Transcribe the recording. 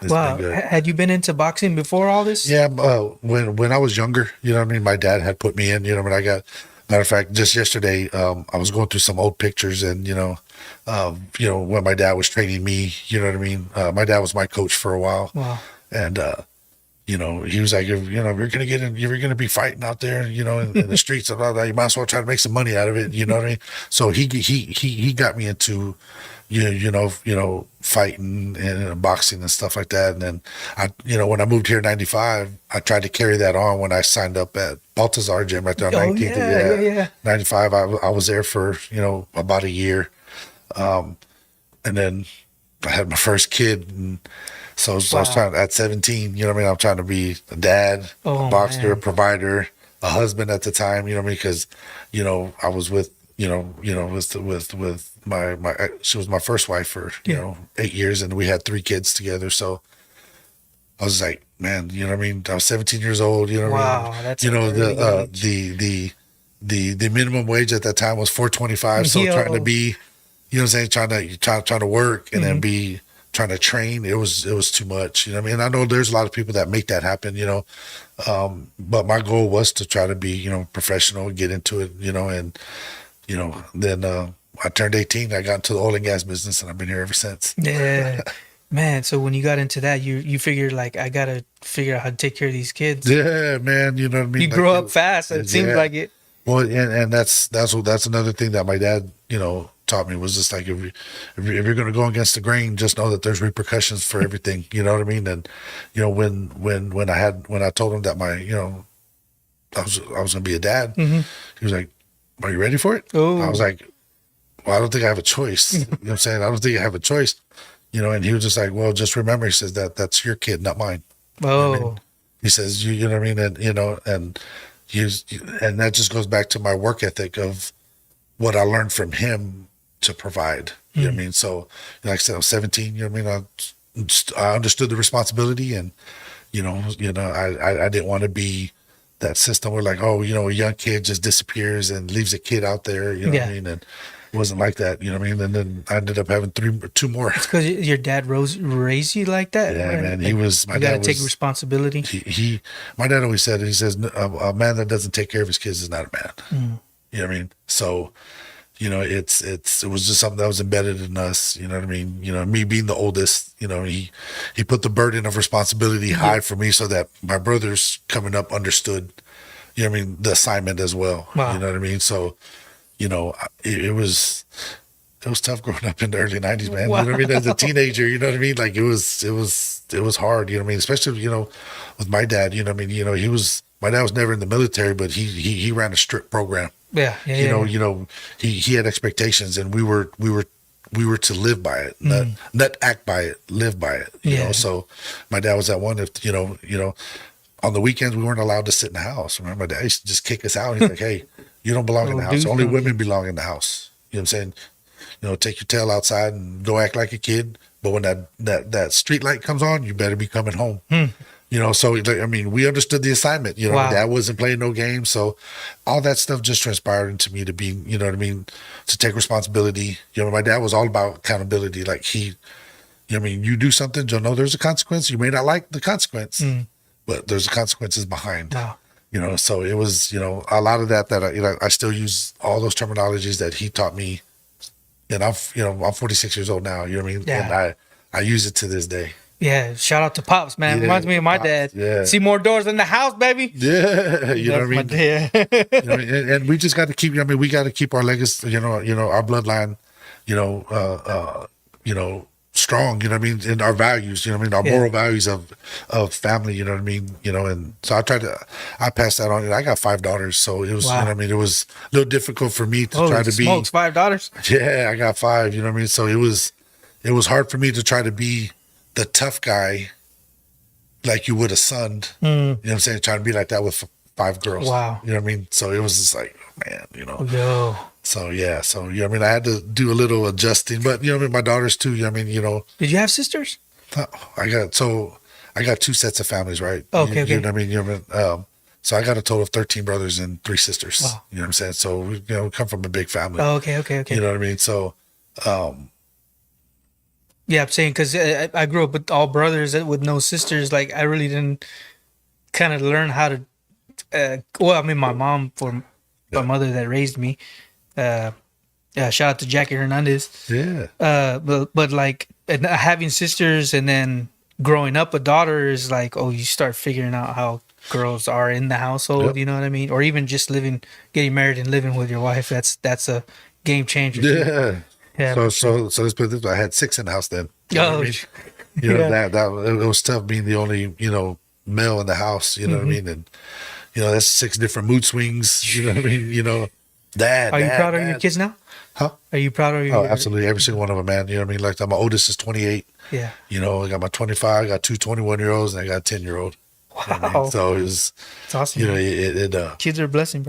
It's been Wow. good. Had you been into boxing before all this? Yeah, when I was younger, you know what I mean, my dad had put me in, you know, when I got, matter of fact, just yesterday, I was going through some old pictures and, you know, when my dad was training me, you know what I mean? My dad was my coach for a while. Wow. And, you know, he was like, if, you know, if you're going to get in, if you're going to be fighting out there, you know, in the streets and all that, you might as well try to make some money out of it. You know what I mean? So he got me into, fighting and boxing and stuff like that. And then when I moved here in 95, I tried to carry that on when I signed up at Baltazar Gym right there on Oh 19th. yeah, yeah, Yeah. yeah. 95. I was there for, about a year. And then I had my first kid. And so I was Wow. trying at 17, you know what I mean? I'm trying to be a dad, a Oh boxer, a man. provider, a husband at the time, you know what I mean? Because, I was with, with my she was my first wife for, Yeah. 8 years and we had 3 kids together. So I was like, man, you know what I mean? I was 17 years old, you know what I mean? Wow. That's an The early age. the minimum wage at that time was 425. So trying to Yo. be, what I'm saying, trying to work and then Hmm. be trying to train, it was too much. You know what I mean? I know there's a lot of people that make that happen, but my goal was to try to be, professional, get into it, and then I turned 18, I got into the oil and gas business and I've been here ever since. Yeah. Man, so when you got into that, you figured like I gotta figure out how to take care of these kids. Yeah, man, you know what I You mean? Like grow up fast. It seems yeah. like it. Well, and that's another thing that my dad, taught me was just like if you're going to go against the grain, just know that there's repercussions for everything. You know what I mean? And when I told him that I was going to be a dad, Hmm. he was like, "Are you ready for it?" I was Oh. like, "Well, I don't think I have a choice." You know what I'm saying? I don't think I have a choice. And he was just like, "Well, just remember," he says, that's your kid, not mine. You know what I mean? Oh. He says, you know what I mean? And, he's, and that just goes back to my work ethic of what I learned from him to provide. You know what I Mm. mean? So, like I said, I was 17, you know what I mean? I understood the responsibility and, I didn't want to be that system where like, oh, a young kid just disappears and leaves a kid out there, you know what I Yeah. mean? And it wasn't like that, you know what I mean? And then I ended up having two more. It's because your dad raised you like that, Yeah, man. man. Like My you got to dad take was, responsibility. my dad always said, he says, a man that doesn't take care of his kids is not a man. Mm. You know what I mean? So, it was just something that was embedded in us. You know what I mean? Me being the oldest, he put the burden of responsibility Yeah. high for me so that my brothers coming up understood, what I mean, the assignment as well. You Wow. know what I mean? So, it was tough growing up in the early 90s, man. You know what I mean? As a Wow. teenager, you know what I mean? Like it was hard, you know what I mean? Especially, with my dad, you know what I mean? My dad was never in the military, but he ran a strict program. Yeah. Yeah. You know, Yeah. he had expectations and we were to live by it, Mm. not act by it, live by it, Yeah. So my dad was that one, if, on the weekends we weren't allowed to sit in the house. Remember, my dad used to just kick us out. He's like, "Hey, you don't belong in Oh, the house. do Only something. women belong in the house." You know what I'm saying? Take your tail outside and go act like a kid. But when that street light comes on, you better be coming home. Hmm. So like, I mean, we understood the assignment. Wow. Dad wasn't playing no games, so all that stuff just transpired into me to be, you know what I mean, to take responsibility. My dad was all about accountability. Like you do something, you'll know there's a consequence. You may not like the consequence, Mm. but there's consequences behind. Wow. So it was, a lot of that I still use all those terminologies that he taught me, and I'm 46 years old now. You know what I mean? Yeah. And I use it to this day. Yeah. Shout out to Pops, man. Yeah, Reminds me of my Pops, dad. yeah. See more doors in the house, baby. Yeah, you know That's what I my mean. dad. And we just got to keep. I mean, we got to keep our legacy. Our bloodline. You know, strong. You know what I mean, and our values. You know what I mean, our Yeah. moral values of family. You know what I mean. And so I passed that on. I got 5 daughters, so it was. Wow. You know what I mean, it was a little difficult for me to Holy try to smokes, $5. be. Yeah, I got 5. You know what I mean. So it was hard for me to try to be the tough guy, like you would a son. Mm. You know what I'm saying? Trying to be like that with 5 girls. Wow. You know what I mean? So it was just like, man, Yo. So yeah, so I mean, I had to do a little adjusting, but I mean, my daughters too. I mean, Did you have sisters? I got 2 sets of families, right? Okay, You okay. know what I mean? So I got a total of 13 brothers and 3 sisters. Wow. You know what I'm saying? So we come from a big family. Oh, okay, okay, okay. You know what I mean? So Yeah, I'm saying because I grew up with all brothers with no sisters. Like I really didn't kind of learn how to. Well, I mean, my mom for my Yeah. mother that raised me. Uh, Shout out to Jackie Hernandez. Yeah. But like and having sisters and then growing up a daughter is like, oh, you start figuring out how girls are in the household. Yep. You know what I mean? Or even just getting married and living with your wife. That's a game changer too. Yeah. Yeah, So for sure. so let's put it this way. I had 6 in the house then. You know what I Oh, mean? You know, yeah. it was tough being the only, male in the house, you know what I Mhm. mean? And that's 6 different mood swings, you know what I mean? Dad, Are you dad, proud of your dad. kids now? Huh? Are you proud of Oh, your? absolutely. Every single one of them, man. You know what I mean? Like my oldest is 28. Yeah. I got my 25, I got two 21-year-olds, and I got a 10-year-old. You know what I mean? Wow. So it was, It's awesome, man. it Kids are a blessing, bro.